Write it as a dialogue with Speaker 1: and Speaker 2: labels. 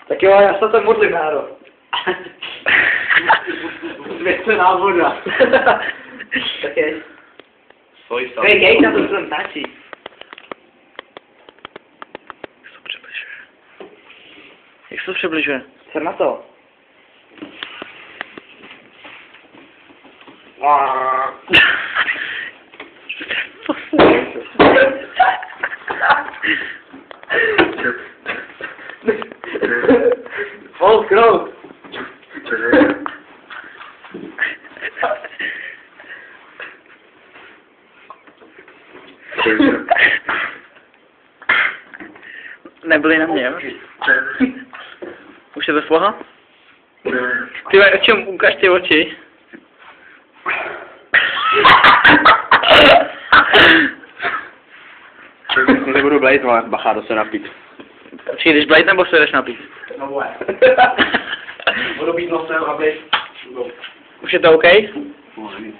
Speaker 1: Tak jo, já se to modlím, Náro.
Speaker 2: Svěcená voda.
Speaker 1: Tak je.
Speaker 2: Svoj
Speaker 1: Hej, hej, na to jsem tačí.
Speaker 3: Jak se to přibližuje?
Speaker 1: Jsem na to. False growth.
Speaker 3: Nebyli na mě, jo? Už je to sloha? Ty o čem ukáž ty oči?
Speaker 2: Nebudu blejt, bacha, to se napít.
Speaker 3: Počkej, když blejt nebo se jdeš napít?
Speaker 2: No bude. Budu být nosem, aby...
Speaker 3: Už je to OK?
Speaker 2: Může být.